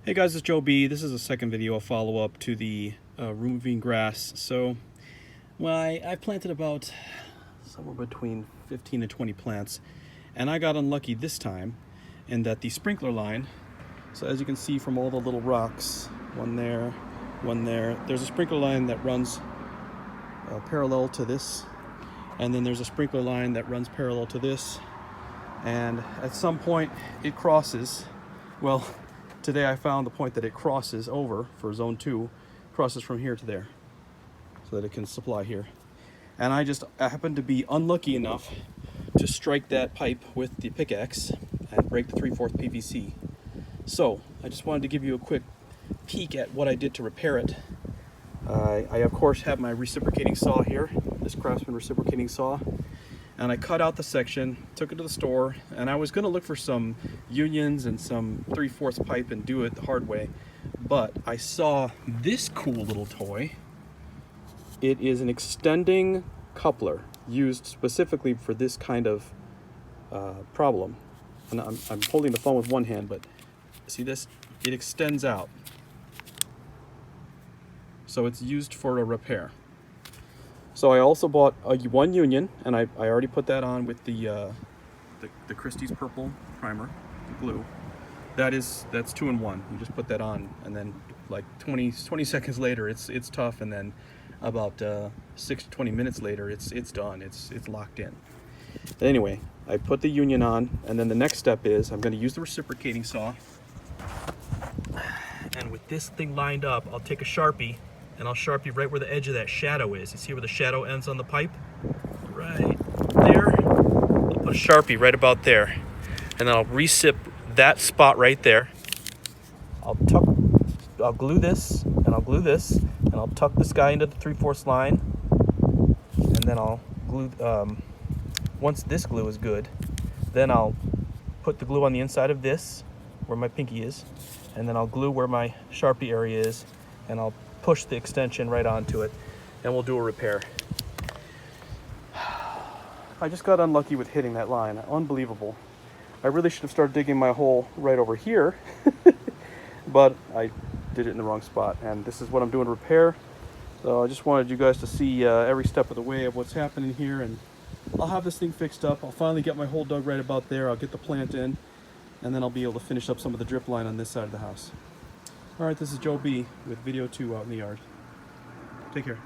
Hey guys, it's Joe B. This is a second video, a follow-up to the removing grass. So, well, I planted about somewhere between 15 and 20 plants, and I got unlucky this time in that the sprinkler line, so as you can see from all the little rocks, one there, there's a sprinkler line that runs parallel to this, and then there's a sprinkler line that runs parallel to this, and at some point it crosses. Well, today I found the point that it crosses over for zone 2, crosses from here to there so that it can supply here. And I happened to be unlucky enough to strike that pipe with the pickaxe and break the 3/4 PVC. So I just wanted to give you a quick peek at what I did to repair it. I of course have my reciprocating saw here, this Craftsman reciprocating saw. And I cut out the section, took it to the store, and I was going to look for some unions and some 3/4 pipe and do it the hard way. But I saw this cool little toy. It is an extending coupler used specifically for this kind of problem. And I'm holding the phone with one hand, but see this? It extends out. So it's used for a repair. So I also bought one union, and I already put that on with the Christie's purple primer, the glue. That's 2-in-1. You just put that on, and then like 20 seconds later, it's tough, and then about 6 to 20 minutes later, it's done. It's locked in. But anyway, I put the union on, and then the next step is I'm going to use the reciprocating saw, and with this thing lined up, I'll take a Sharpie. And I'll Sharpie right where the edge of that shadow is. You see where the shadow ends on the pipe? Right there. I'll put a Sharpie right about there. And then I'll recip that spot right there. I'll glue this, and I'll glue this, and I'll tuck this guy into the 3/4 line. And then I'll glue, once this glue is good, then I'll put the glue on the inside of this, where my pinky is. And then I'll glue where my Sharpie area is, and I'll push the extension right onto it, and we'll do a repair. I just got unlucky with hitting that line. Unbelievable. I really should have started digging my hole right over here, but I did it in the wrong spot, and this is what I'm doing to repair. So I just wanted you guys to see every step of the way of what's happening here, and I'll have this thing fixed up. I'll finally get my hole dug right about there. I'll get the plant in, and then I'll be able to finish up some of the drip line on this side of the house. Alright, this is Joe B with video 2 out in the yard. Take care.